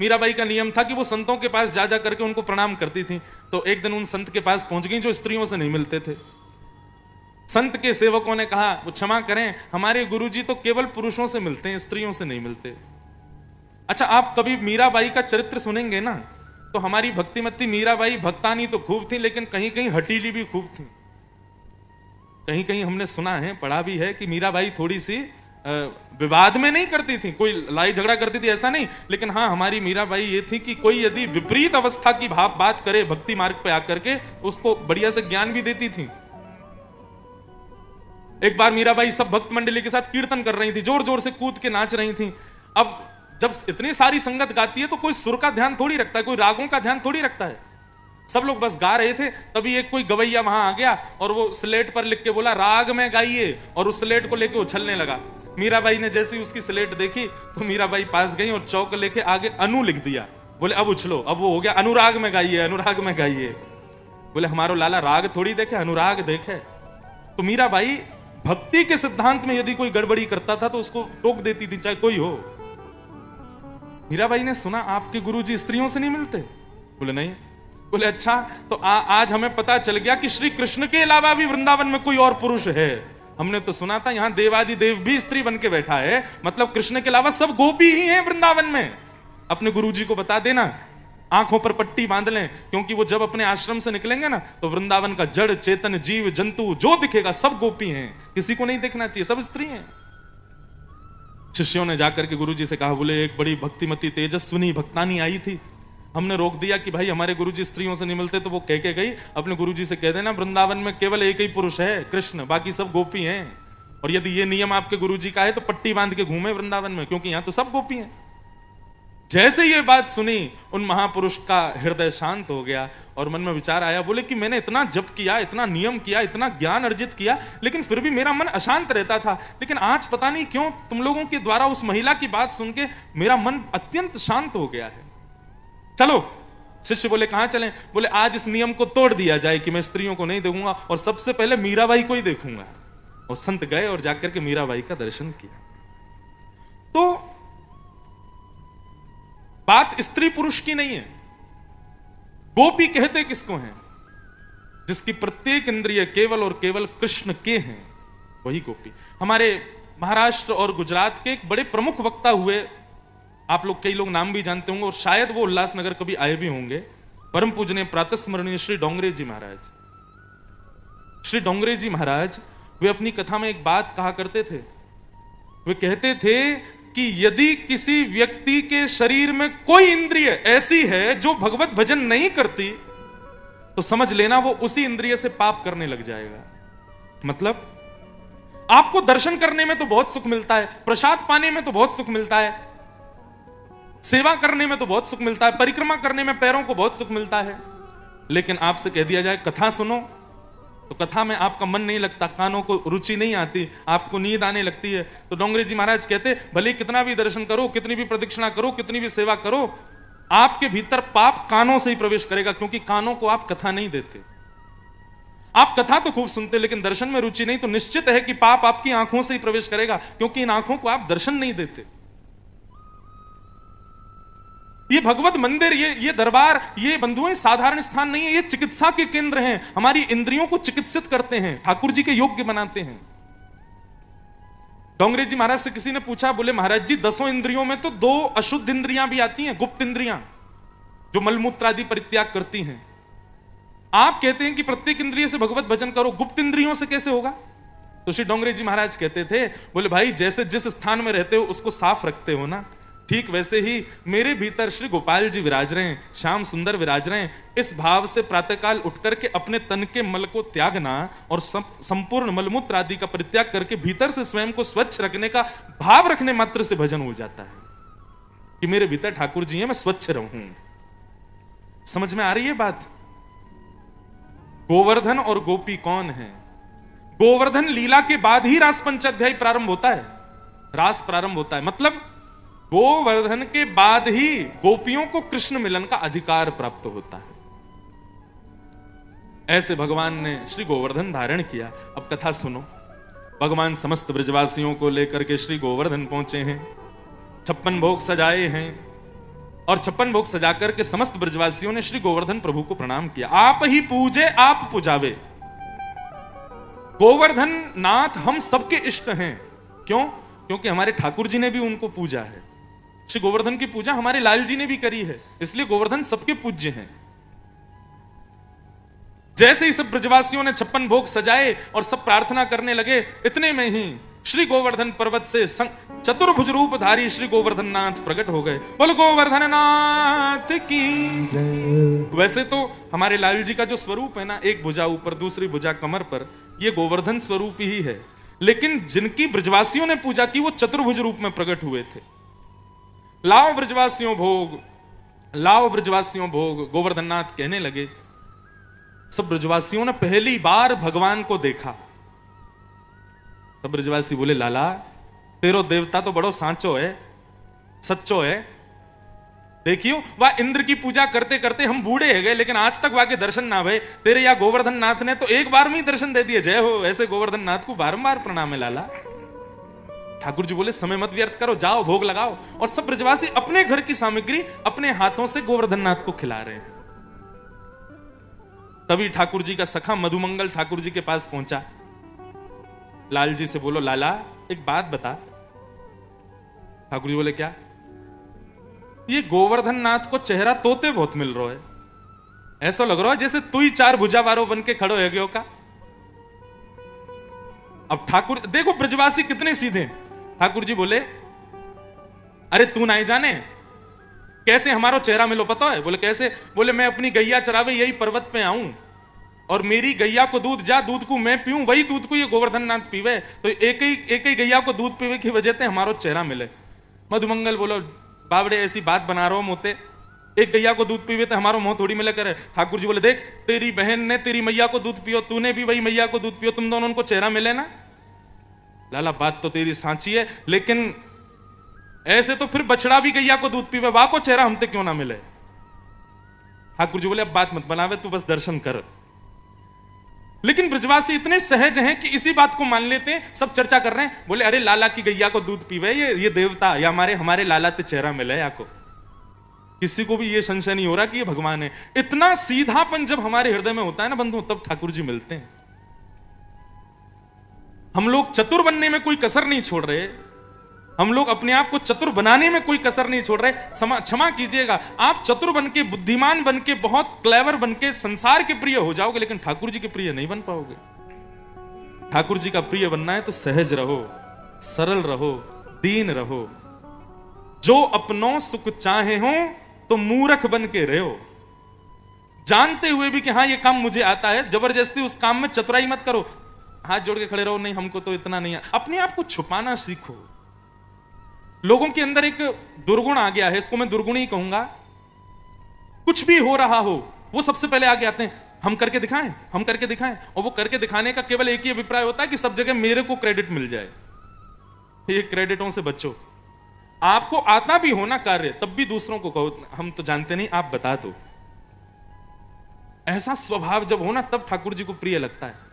मीराबाई का नियम था कि वो संतों के पास जा जा करके उनको प्रणाम करती थी। तो एक दिन उन संत के पास पहुंच गई जो स्त्रियों से नहीं मिलते थे। संत के सेवकों ने कहा, वो क्षमा करें, हमारे गुरुजी तो केवल पुरुषों से मिलते हैं, स्त्रियों से नहीं मिलते। अच्छा, आप कभी मीराबाई का चरित्र सुनेंगे ना, तो हमारी भक्तिमती मीराबाई भक्तानी तो खूब थी, लेकिन कहीं कहीं हटीली भी खूब थी। कहीं कहीं हमने सुना है, पढ़ा भी है कि मीराबाई थोड़ी सी विवाद में नहीं करती थी, कोई लड़ाई झगड़ा करती थी ऐसा नहीं, लेकिन हाँ, हमारी मीराबाई ये थी कि कोई यदि विपरीत अवस्था की बात करे भक्ति मार्ग पे आकर के, उसको बढ़िया से ज्ञान भी देती थी। एक बार मीराबाई सब भक्त मंडली के साथ कीर्तन कर रही थी, जोर जोर से कूद के नाच रही थी। अब जब इतनी सारी संगत गाती है तो कोई सुर का ध्यान थोड़ी रखता है, कोई रागों का ध्यान थोड़ी रखता है। सब लोग बस गा रहे थे, तभी एक कोई गवैया वहां आ गया और वो स्लेट पर लिख के बोला, राग में गाइए, और उस स्लेट को लेके उछलने लगा। मीराबाई ने जैसी उसकी स्लेट देखी तो मीराबाई पास गई और चौक लेके आगे अनु लिख दिया। बोले अब उछलो, अब वो हो गया अनुराग में गाइए, अनुराग में गाइए। बोले हमारो लाला राग थोड़ी देखे, अनुराग देखे। तो मीराबाई भक्ति के सिद्धांत में यदि कोई गड़बड़ी करता था तो उसको टोक देती थी, चाहे कोई हो। मीराबाई ने सुना आपके गुरुजी स्त्रियों से नहीं मिलते? बोले नहीं। बोले अच्छा, तो आज हमें पता चल गया कि श्री कृष्ण के अलावा भी वृंदावन में कोई और पुरुष है। हमने तो सुना था यहां देवादि देव भी स्त्री बन के बैठा है, मतलब कृष्ण के अलावा सब गोपी ही हैं वृंदावन में। अपने गुरुजी को बता देना, आंखों पर पट्टी बांध लें, क्योंकि वो जब अपने आश्रम से निकलेंगे ना तो वृंदावन का जड़ चेतन जीव जंतु जो दिखेगा सब गोपी हैं, किसी को नहीं देखना चाहिए, सब स्त्री हैं। शिष्यों ने जाकर के गुरुजी से कहा, बोले एक बड़ी भक्तिमती तेजस्विनी भक्तानी आई थी, हमने रोक दिया कि भाई हमारे गुरुजी स्त्रियों से नहीं मिलते। तो वो कह के गई, अपने गुरुजी से कह देना वृंदावन में केवल एक ही पुरुष है कृष्ण, बाकी सब गोपी हैं। और यदि ये नियम आपके गुरुजी का है तो पट्टी बांध के घूमे वृंदावन में, क्योंकि यहां तो सब गोपी हैं। जैसे ये बात सुनी उन महापुरुष का हृदय शांत हो गया और मन में विचार आया, बोले कि मैंने इतना जप किया, इतना नियम किया, इतना ज्ञान अर्जित किया, लेकिन फिर भी मेरा मन अशांत रहता था। लेकिन आज पता नहीं क्यों तुम लोगों के द्वारा उस महिला की बात सुन के मेरा मन अत्यंत शांत हो गया है। चलो। शिष्य बोले कहां चलें? बोले आज इस नियम को तोड़ दिया जाए कि मैं स्त्रियों को नहीं देखूंगा और सबसे पहले मीराबाई को ही देखूंगा। और संत गए और जाकर के मीराबाई का दर्शन किया। तो बात स्त्री पुरुष की नहीं है, गोपी कहते किसको हैं? जिसकी प्रत्येक इंद्रिय केवल और केवल कृष्ण के हैं, वही गोपी। हमारे महाराष्ट्र और गुजरात के एक बड़े प्रमुख वक्ता हुए, आप लोग कई लोग नाम भी जानते होंगे और शायद वो उल्लासनगर कभी आए भी होंगे, परम पूजनीय प्रातः स्मरणीय श्री डोंगरे जी महाराज। श्री डोंगरे जी महाराज वे अपनी कथा में एक बात कहा करते थे। वे कहते थे कि यदि किसी व्यक्ति के शरीर में कोई इंद्रिय ऐसी है जो भगवत भजन नहीं करती, तो समझ लेना वो उसी इंद्रिय से पाप करने लग जाएगा। मतलब आपको दर्शन करने में तो बहुत सुख मिलता है, प्रसाद पाने में तो बहुत सुख मिलता है, सेवा करने में तो बहुत सुख मिलता है, परिक्रमा करने में पैरों को बहुत सुख मिलता है, लेकिन आपसे कह दिया जाए कथा सुनो, तो कथा में आपका मन नहीं लगता, कानों को रुचि नहीं आती, आपको नींद आने लगती है। तो डोंगरे जी महाराज कहते, भले कितना भी दर्शन करो, कितनी भी प्रदक्षिणा करो, कितनी भी सेवा करो, आपके भीतर पाप कानों से ही प्रवेश करेगा, क्योंकि कानों को आप कथा नहीं देते। आप कथा तो खूब सुनते, लेकिन दर्शन में रुचि नहीं, तो निश्चित है कि पाप आपकी आंखों से ही प्रवेश करेगा, क्योंकि इन आंखों को आप दर्शन नहीं देते। ये भगवत मंदिर, ये दरबार, ये बंधुओं साधारण स्थान नहीं है, ये चिकित्सा के केंद्र हैं। हमारी इंद्रियों को चिकित्सित करते हैं, ठाकुर जी के योग्य बनाते हैं। डोंगरे जी महाराज से किसी ने पूछा, बोले महाराज जी 10 इंद्रियों में तो 2 अशुद्ध इंद्रियां भी आती हैं, गुप्त इंद्रियां जो मलमूत्र आदि परित्याग करती हैं। आप कहते हैं कि प्रत्येक इंद्रिय से भगवत भजन करो, गुप्त इंद्रियों से कैसे होगा? तो श्री डोंगरे जी महाराज कहते थे, बोले भाई जैसे जिस स्थान में रहते हो उसको साफ रखते हो ना, ठीक वैसे ही मेरे भीतर श्री गोपाल जी विराज रहे हैं, श्याम सुंदर विराज रहे हैं। इस भाव से प्रातःकाल उठ करके अपने तन के मल को त्यागना और संपूर्ण मलमूत्र आदि का परित्याग करके भीतर से स्वयं को स्वच्छ रखने का भाव रखने मात्र से भजन हो जाता है कि मेरे भीतर ठाकुर जी हैं, मैं स्वच्छ रहूं। समझ में आ रही है बात? गोवर्धन और गोपी कौन है? गोवर्धन लीला के बाद ही रास पंचाध्याय प्रारंभ होता है, रास प्रारंभ होता है, मतलब गोवर्धन के बाद ही गोपियों को कृष्ण मिलन का अधिकार प्राप्त होता है। ऐसे भगवान ने श्री गोवर्धन धारण किया। अब कथा सुनो। भगवान समस्त ब्रजवासियों को लेकर के श्री गोवर्धन पहुंचे हैं, 56 भोग सजाए हैं और 56 भोग सजा करके समस्त ब्रजवासियों ने श्री गोवर्धन प्रभु को प्रणाम किया। आप ही पूजे आप पुजावे। गोवर्धन नाथ हम सबके इष्ट हैं। क्यों? क्योंकि हमारे ठाकुर जी ने भी उनको पूजा है। श्री गोवर्धन की पूजा हमारे लाल जी ने भी करी है, इसलिए गोवर्धन सबके पूज्य हैं। जैसे ही सब ब्रजवासियों ने 56 भोग सजाए और सब प्रार्थना करने लगे, इतने में ही श्री गोवर्धन पर्वत से चतुर्भुज रूपधारी श्री गोवर्धन नाथ प्रकट हो गए। बोलो गोवर्धन नाथ की। वैसे तो हमारे लाल जी का जो स्वरूप है ना, एक भुजा ऊपर दूसरी भुजा कमर पर, ये गोवर्धन स्वरूप ही है, लेकिन जिनकी ब्रजवासियों ने पूजा की वो चतुर्भुज रूप में प्रकट हुए थे। लाओ ब्रजवासियों भोग, लाओ ब्रजवासियों भोग, गोवर्धन नाथ कहने लगे। सब ब्रजवासियों ने पहली बार भगवान को देखा। सब ब्रजवासी बोले, लाला तेरो देवता तो बड़ो सांचो है, सच्चो है। देखियो वह इंद्र की पूजा करते करते हम बूढ़े हो गए, लेकिन आज तक वहां के दर्शन ना भय। तेरे या गोवर्धन नाथ ने तो एक बार में ही दर्शन दे दिए। जय हो। ऐसे गोवर्धन नाथ को बारंबार प्रणाम है लाला। ठाकुर जी बोले, समय मत व्यर्थ करो, जाओ भोग लगाओ। और सब ब्रजवासी अपने घर की सामग्री अपने हाथों से गोवर्धन नाथ को खिला रहे हैं। तभी ठाकुर जी का सखा मधुमंगल ठाकुर जी के पास पहुंचा। लाल जी से बोलो, लाला एक बात बता। ठाकुर जी बोले, क्या? ये गोवर्धन नाथ को चेहरा तोते बहुत मिल रहा है, ऐसा लग रहा है जैसे तू ही 4 भुजा वारो बन के खड़ो है गयो का। अब ठाकुर देखो ब्रजवासी कितने सीधे। ठाकुर जी बोले, अरे तू नहीं जाने कैसे हमारो चेहरा मिलो पता है? बोले कैसे? बोले मैं अपनी गैया चरावे यही पर्वत पे आऊं और मेरी गैया को दूध जा, दूध को मैं पीऊं, वही दूध को ये गोवर्धन नाथ पीवे, तो एक ही गैया को दूध पीवे की वजह से हमारो चेहरा मिले। मधुमंगल बोलो, बावड़े ऐसी बात बना रहा हो मोते, एक गैया को दूध पीवे तो हमारो मुंह थोड़ी मिले करे। ठाकुर जी बोले, देख तेरी बहन ने तेरी मैया को दूध पियो, तूने भी वही मैया को दूध पियो, तुम दोनों को चेहरा मिले ना। लाला बात तो तेरी सांची है, लेकिन ऐसे तो फिर बछड़ा भी गैया को दूध पीवे, वाह को चेहरा हमते क्यों ना मिले। ठाकुर जी बोले, अब बात मत बनावे, तू बस दर्शन कर। लेकिन ब्रजवासी इतने सहज हैं कि इसी बात को मान लेते हैं। सब चर्चा कर रहे हैं, बोले अरे लाला की गैया को दूध पीवे ये देवता, या हमारे लाला ते चेहरा मिले या को। किसी को भी ये संशय नहीं हो रहा कि ये भगवान है। इतना सीधापन जब हमारे हृदय में होता है ना बंधु, तब ठाकुर जी मिलते हैं। हम लोग चतुर बनने में कोई कसर नहीं छोड़ रहे, हम लोग अपने आप को चतुर बनाने में कोई कसर नहीं छोड़ रहे। क्षमा कीजिएगा, आप चतुर बन के, बुद्धिमान बन के, बहुत क्लेवर बन के संसार के प्रिय हो जाओगे, लेकिन ठाकुर जी के प्रिय नहीं बन पाओगे। ठाकुर जी का प्रिय बनना है तो सहज रहो, सरल रहो, दीन रहो। जो अपनों सुख चाहे हो तो मूर्ख बन के रहो, जानते हुए भी कि हाँ ये काम मुझे आता है। जबरदस्ती उस काम में चतुराई मत करो, हाथ जोड़ के खड़े रहो, नहीं हमको तो इतना नहीं है। अपने आप को छुपाना सीखो। लोगों के अंदर एक दुर्गुण आ गया है, इसको मैं दुर्गुण ही कहूंगा। कुछ भी हो रहा हो वो सबसे पहले आगे आते हैं, हम करके दिखाएं, हम करके दिखाएं। और वो करके दिखाने का केवल एक ही अभिप्राय होता है कि सब जगह मेरे को क्रेडिट मिल जाए। ये क्रेडिटों से बचो। आपको आता भी हो ना कार्य, तब भी दूसरों को कहो हम तो जानते नहीं, आप बता दो। ऐसा स्वभाव जब हो ना, तब ठाकुर जी को प्रिय लगता है।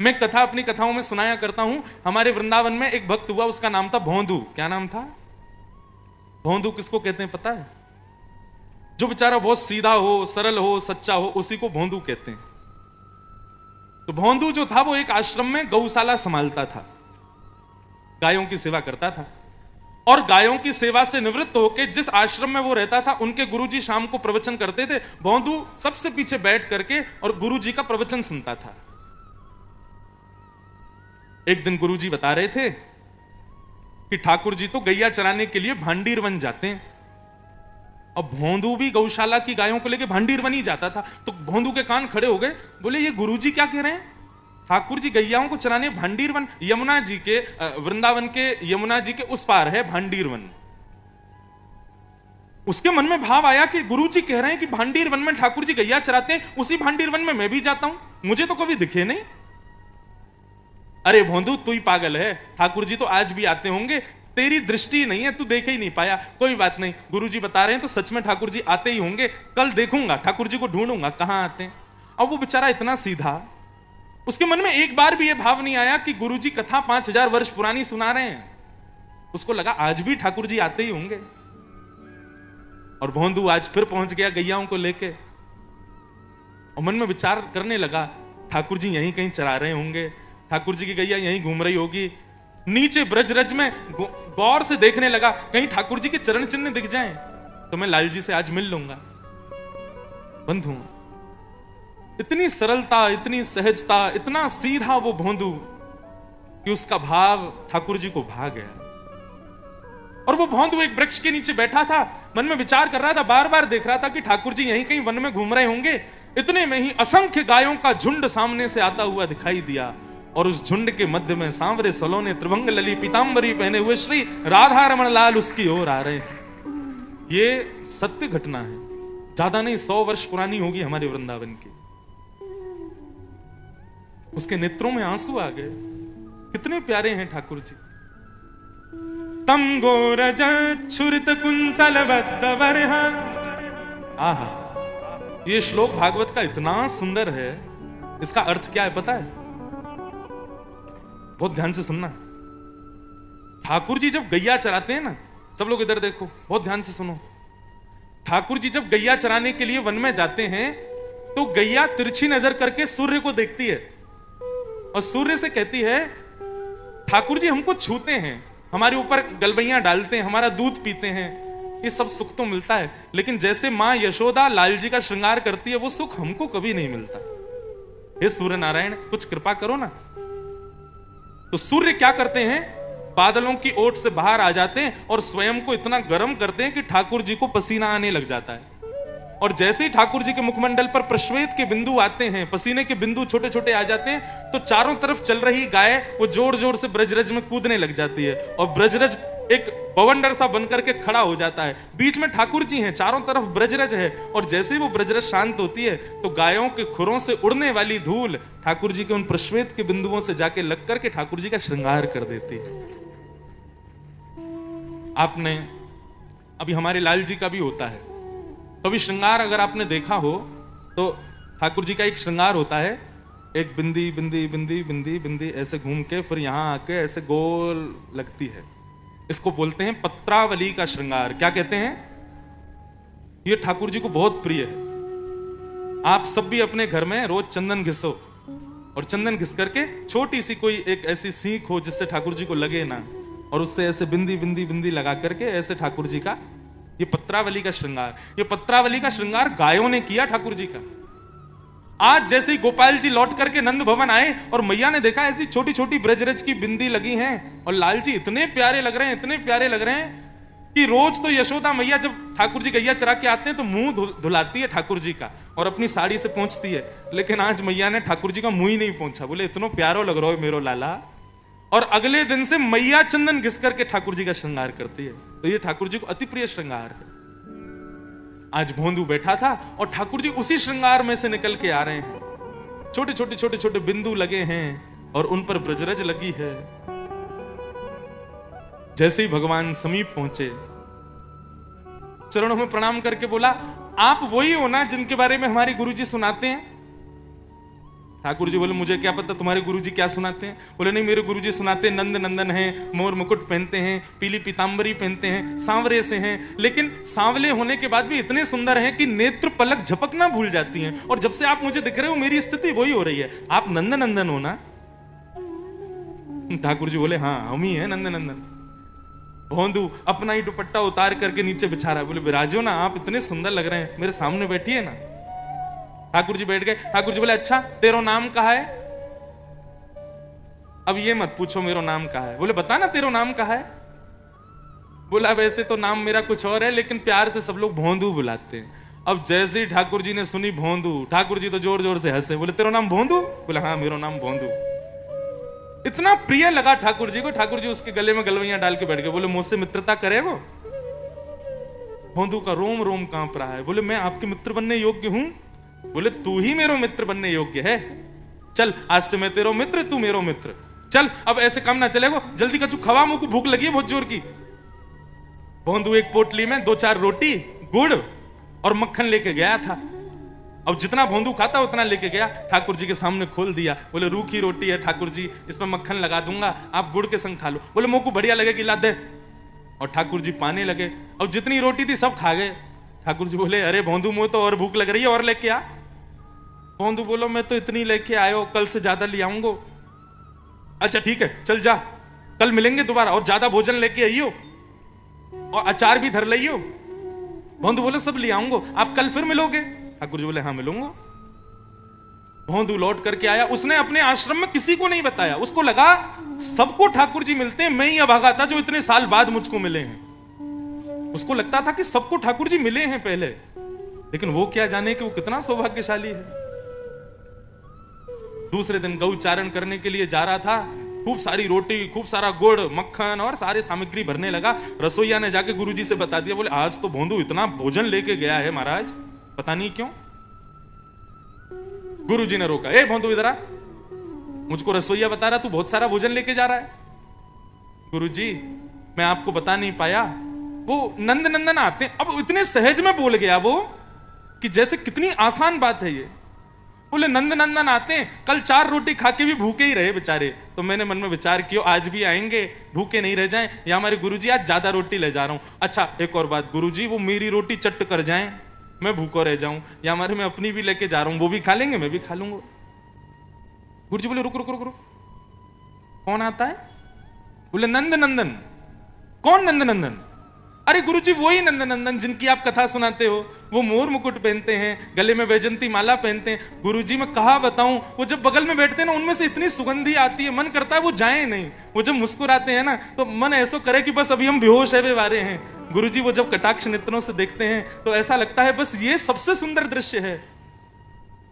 मैं कथा अपनी कथाओं में सुनाया करता हूं। हमारे वृंदावन में एक भक्त हुआ, उसका नाम था भोंदू। क्या नाम था? भोंदू किसको कहते हैं पता है? जो बेचारा बहुत सीधा हो, सरल हो, सच्चा हो, उसी को भोंदू कहते हैं। तो भोंदू जो था वो एक आश्रम में गौशाला संभालता था, गायों की सेवा करता था। और गायों की सेवा से निवृत्त होकर जिस आश्रम में वो रहता था, उनके गुरुजी शाम को प्रवचन करते थे। भोंदू सबसे पीछे बैठ करके और गुरुजी का प्रवचन सुनता था। एक दिन गुरुजी बता रहे थे कि ठाकुर जी तो गैया चराने के लिए भांडीर वन जाते हैं, और भोंदू भी गौशाला की गायों को लेकर भांडीर वन ही जाता था। तो भोंदू के कान खड़े हो गए, बोले ये गुरुजी क्या कह रहे हैं? ठाकुर जी गैयाओं को चराने भांडीर वन, यमुना जी के, वृंदावन के यमुना जी के उस पार है भांडीर वन। उसके मन में भाव आया कि गुरुजी कह रहे हैं कि भांडीर वन में ठाकुर जी गैया चराते हैं, उसी भांडीर वन में मैं भी जाता हूं, मुझे तो कभी दिखे नहीं। अरे भोंदू तू ही पागल है, ठाकुर जी तो आज भी आते होंगे, तेरी दृष्टि नहीं है, तू देख ही नहीं पाया। कोई बात नहीं, गुरुजी बता रहे हैं तो सच में ठाकुर जी आते ही होंगे, कल देखूंगा, ठाकुर जी को ढूंढूंगा कहां आते हैं। अब वो बेचारा इतना सीधा, उसके मन में एक बार भी ये भाव नहीं आया कि गुरुजी कथा 5000 वर्ष पुरानी सुना रहे हैं। उसको लगा आज भी ठाकुर जी आते ही होंगे। और भोंदू आज फिर पहुंच गया गैयाओं को लेके, और मन में विचार करने लगा, ठाकुर जी यहीं कहीं चरा रहे होंगे, ठाकुर जी की गैया यहीं घूम रही होगी। नीचे ब्रजरज में गौर से देखने लगा, कहीं ठाकुर जी के चरण चिन्ह दिख जाएं तो मैं लाल जी से आज मिल लूंगा। बंधु, इतनी सरलता, इतनी सहजता, इतना सीधा वो भोंदू कि उसका भाव ठाकुर जी को भा गया। और वो भोंदू एक वृक्ष के नीचे बैठा था, मन में विचार कर रहा था, बार बार देख रहा था कि ठाकुर जी यहीं कहीं वन में घूम रहे होंगे। इतने में ही असंख्य गायों का झुंड सामने से आता हुआ दिखाई दिया, और उस झुंड के मध्य में सांवरे सलोने त्रिभंग लली पीतांबरी पहने हुए श्री राधा रमण लाल उसकी ओर आ रहे हैं। ये सत्य घटना है, ज्यादा नहीं 100 वर्ष पुरानी होगी हमारे वृंदावन की। उसके नेत्रों में आंसू आ गए, कितने प्यारे हैं ठाकुर जी। तम गोरज छुरित कुंतल बद्दवरहा। आहा, ये श्लोक भागवत का इतना सुंदर है, इसका अर्थ क्या है पता है? बहुत ध्यान से सुनना। ठाकुर जी जब गैया चराते हैं ना, सब लोग इधर देखो, बहुत ध्यान से सुनो। ठाकुर जी जब गैया चराने के लिए वन में जाते हैं तो गैया तिरछी नजर करके सूर्य को देखती है और सूर्य से कहती है, ठाकुर जी हमको छूते हैं, हमारे ऊपर गलबैयां डालते हैं, हमारा दूध पीते हैं, ये सब सुख तो मिलता है, लेकिन जैसे मां यशोदा लाल जी का श्रृंगार करती है वो सुख हमको कभी नहीं मिलता। हे सूर्य नारायण, कुछ कृपा करो ना। तो सूर्य क्या करते हैं, बादलों की ओट से बाहर आ जाते हैं और स्वयं को इतना गर्म करते हैं कि ठाकुर जी को पसीना आने लग जाता है। और जैसे ही ठाकुर जी के मुखमंडल पर प्रश्वेत के बिंदु आते हैं, पसीने के बिंदु छोटे छोटे आ जाते हैं, तो चारों तरफ चल रही गाय वो जोर जोर से ब्रजरज में कूदने लग जाती है और ब्रजरज एक बवंडर सा बनकर के खड़ा हो जाता है। बीच में ठाकुर जी हैं, चारों तरफ ब्रजरज है, और जैसे ही वो ब्रजरज शांत होती है तो गायों के खुरों से उड़ने वाली धूल ठाकुर जी के उन प्रश्वेत के बिंदुओं से जाके लग करके ठाकुर जी का श्रृंगार कर देती है। आपने अभी हमारे लाल जी का भी होता है, कभी श्रृंगार अगर आपने देखा हो तो ठाकुर जी का एक श्रृंगार होता है, एक बिंदी बिंदी बिंदी बिंदी बिंदी ऐसे घूम के फिर यहां आके ऐसे गोल लगती है। इसको बोलते हैं पत्रावली का श्रृंगार। क्या कहते हैं? ये ठाकुर जी को बहुत प्रिय है। आप सब भी अपने घर में रोज चंदन घिसो, और चंदन घिस करके छोटी सी कोई एक ऐसी सीख हो जिससे ठाकुर जी को लगे ना, और उससे ऐसे बिंदी बिंदी बिंदी लगा करके ऐसे ठाकुर जी का, ये पत्रावली का श्रृंगार, ये पत्रावली का श्रृंगार गायों ने किया ठाकुर जी का। आज जैसे ही गोपाल जी लौट करके नंद भवन आए और मैया ने देखा ऐसी छोटी छोटी ब्रजरज की बिंदी लगी हैं और लाल जी इतने प्यारे लग रहे हैं, इतने प्यारे लग रहे हैं कि रोज तो यशोदा मैया जब ठाकुर जी गैया चरा के आते हैं तो मुंह धुलाती है ठाकुर जी का और अपनी साड़ी से पोंछती है, लेकिन आज मैया ने ठाकुर जी का मुंह ही नहीं पोंछा। बोले इतना प्यारो लग रहा है मेरो लाला। और अगले दिन से मैया चंदन घिस करके ठाकुर जी का श्रृंगार करती है। तो ये ठाकुर जी को अति प्रिय श्रृंगार है। आज भोंदू बैठा था और ठाकुर जी उसी श्रृंगार में से निकल के आ रहे हैं। छोटे छोटे छोटे छोटे बिंदु लगे हैं और उन पर ब्रजरज लगी है। जैसे ही भगवान समीप पहुंचे, चरणों में प्रणाम करके बोला, आप वही हो ना जिनके बारे में हमारे गुरुजी सुनाते हैं? ठाकुर जी बोले, मुझे क्या पता तुम्हारे गुरुजी क्या सुनाते हैं। बोले, नहीं, मेरे गुरुजी सुनाते हैं नंद नंदन हैं, मोर मुकुट पहनते हैं, पीली पीतांबरी पहनते हैं, सांवरे से हैं, लेकिन सांवले होने के बाद भी इतने सुंदर हैं कि नेत्र पलक झपकना भूल जाती हैं, और जब से आप मुझे दिख रहे हो मेरी स्थिति वही हो रही है। आप नंद नंदन हो ना? ठाकुर जी बोले, हाँ हम ही हैं नंद नंदन। भोंदू अपना ही दुपट्टा उतार करके नीचे बिछा रहा है। बोले, विराजो ना, आप इतने सुंदर लग रहे हैं, मेरे सामने बैठिए ना। ठाकुर जी बैठ गए। ठाकुर जी बोले, अच्छा तेरो नाम कहा है? अब ये मत पूछो मेरो नाम कहा है। बोले, बता ना तेरो नाम कहा है। बोला, वैसे तो नाम मेरा कुछ और है, लेकिन प्यार से सब लोग भोंदू बुलाते हैं। अब जैसे ही ठाकुर जी ने सुनी भोंदू, ठाकुर जी तो जोर जोर से हंसे। बोले, तेरो नाम भोंदू? बोला, हाँ मेरा नाम भोंदू। इतना प्रिय लगा ठाकुर जी को। ठाकुर जी उसके गले में गलवैयां डाल के बैठ गए। बोले, मुझसे मित्रता करेगो? भोंदू का रोम रोम कांप रहा है। बोले, मैं आपके मित्र बनने योग्य हूं? बोले, तू ही मेरो मित्र बनने योग्य है। चल, आज से मैं तेरो मित्र, तू मेरो मित्र। चल, अब ऐसे काम ना चलेगा, जल्दी का तू खवा, मुंह को भूख लगी है बहुत जोर की। भोंदू एक पोटली में 2-4 रोटी, गुड़ और मक्खन लेके गया था। अब जितना भोंदू खाता उतना लेके गया, ठाकुर जी के सामने खोल दिया। बोले, रूखी रोटी है ठाकुर जी, इसमें मक्खन लगा दूंगा, आप गुड़ के संग खा लो। बोले, मुंह को बढ़िया लगेगी, ला दे। और ठाकुर जी पाने लगे। अब जितनी रोटी थी सब खा गए। ठाकुर जी बोले अरे भोंदू मुझे तो और भूख लग रही है, और लेके आ। भोंदू बोलो मैं तो इतनी लेके आयो, कल से ज्यादा ले आऊंगो। अच्छा ठीक है चल जा, कल मिलेंगे दोबारा, और ज्यादा भोजन लेके आइयो और अचार भी धर लियो। भोंदू बोले सब ले आऊंगो, आप कल फिर मिलोगे? ठाकुर जी बोले हाँ मिलूंगा। भोंदू लौट करके आया, उसने अपने आश्रम में किसी को नहीं बताया, उसको लगा सबको ठाकुर जी मिलते हैं, मैं ही अभागा था जो इतने साल बाद मुझको मिले हैं। उसको लगता था कि सबको ठाकुर जी मिले हैं पहले, लेकिन वो क्या जाने कि वो कितना सौभाग्यशाली है। दूसरे दिन गौचारण करने के लिए जा रहा था, खूब सारी रोटी, खूब सारा गुड़, मक्खन और सारे सामग्री भरने लगा। रसोईया ने जाके गुरुजी से बता दिया, बोले आज तो भोंदू इतना भोजन लेके गया है महाराज, पता नहीं क्यों। गुरुजी ने रोका, ए भोंदू इधर आ, मुझको रसोईया बता रहा तू बहुत सारा भोजन लेके जा रहा है। गुरुजी मैं आपको बता नहीं पाया, वो नंद नंदन आते हैं। अब इतने सहज में बोल गया वो कि जैसे कितनी आसान बात है ये। बोले नंद नंदन आते हैं, कल 4 रोटी खा के भी भूखे ही रहे बेचारे। तो मैंने मन में विचार किया आज भी आएंगे, भूखे नहीं रह जाएं, या हमारे गुरुजी आज ज्यादा रोटी ले जा रहा हूं। अच्छा एक और बात, गुरुजी वो मेरी रोटी चट्ट कर जाएं, मैं भूखा रह जाऊं, या हमारे मैं अपनी भी लेके जा रहा हूं, वो भी खा लेंगे मैं भी खा लूंगा। गुरुजी बोले रुक रुक रुक रुक, कौन आता है? बोले नंद नंदन। कौन नंद नंदन? अरे गुरुजी वही नंद नंदन जिनकी आप कथा सुनाते हो, वो मोर मुकुट पहनते हैं, गले में वैजंती माला पहनते हैं। गुरुजी मैं कहा बताऊं, वो जब बगल में बैठते हैं ना, उनमें से इतनी सुगंधी आती है, मन करता है वो जाए नहीं। वो जब मुस्कुराते हैं ना, तो मन ऐसा करे कि बस अभी हम बेहोश है वे वारे हैं। गुरुजी वो जब कटाक्ष नेत्रों से देखते हैं तो ऐसा लगता है बस ये सबसे सुंदर दृश्य है।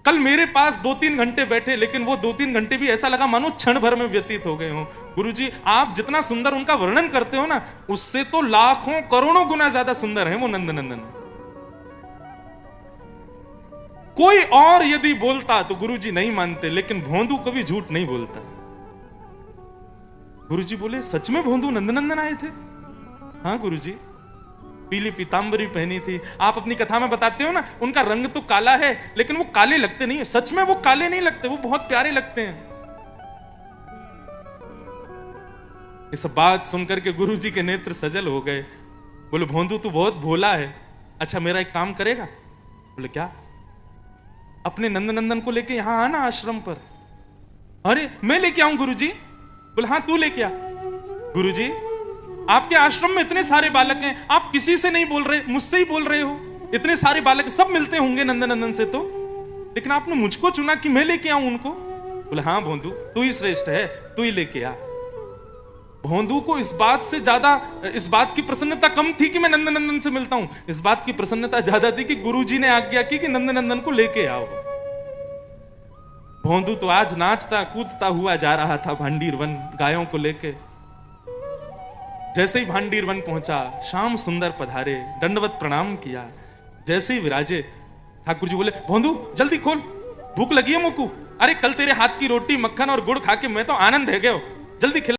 कल मेरे पास 2-3 घंटे बैठे, लेकिन वो 2-3 घंटे भी ऐसा लगा मानो क्षण भर में व्यतीत हो गए हो। गुरुजी आप जितना सुंदर उनका वर्णन करते हो ना, उससे तो लाखों करोड़ों गुना ज्यादा सुंदर है वो नंद नंदन। कोई और यदि बोलता तो गुरुजी नहीं मानते, लेकिन भोंदू कभी झूठ नहीं बोलता। गुरुजी बोले सच में भोंदू नंद नंदन आए थे? हाँ गुरुजी, पीली पीतांबरी पहनी थी। आप अपनी कथा में बताते हो ना, उनका रंग तो काला है, लेकिन वो काले लगते नहीं है। सच में वो काले नहीं लगते, वो बहुत प्यारे लगते हैं। इस बात सुनकर के गुरुजी के नेत्र सजल हो गए। बोले भोंदू तू बहुत भोला है, अच्छा मेरा एक काम करेगा? बोले क्या? अपने नंद नंदन को लेके यहां आना आश्रम पर। अरे मैं लेके आऊं गुरुजी? बोले हाँ तू लेके आ। गुरुजी आपके आश्रम में इतने सारे बालक हैं, आप किसी से नहीं बोल रहे, मुझसे ही बोल रहे हो। इतने सारे बालक सब मिलते होंगे नंद नंदन से तो, लेकिन आपने मुझको चुना कि मैं लेके आऊं उनको। बोले हाँ भोंदू तू ही श्रेष्ठ है, तू ही लेके आ। भोंदू को इस बात से ज्यादा, इस बात की प्रसन्नता कम थी कि मैं नंद नंदन से मिलता हूं, इस बात की प्रसन्नता ज्यादा थी कि गुरुजी ने आज्ञा की कि नंद नंदन को लेके आओ। भोंदू तो आज नाचता कूदता हुआ जा रहा था भांडीर वन गायों को लेके। जैसे ही भांडीर वन पहुंचा, श्याम सुंदर पधारे, दंडवत प्रणाम किया। जैसे ही विराजे, ठाकुर जी बोले भोंदू जल्दी खोल, भूख लगी है मोकू। अरे कल तेरे हाथ की रोटी मक्खन और गुड़ खा के मैं तो आनंद है गयो, जल्दी खिला।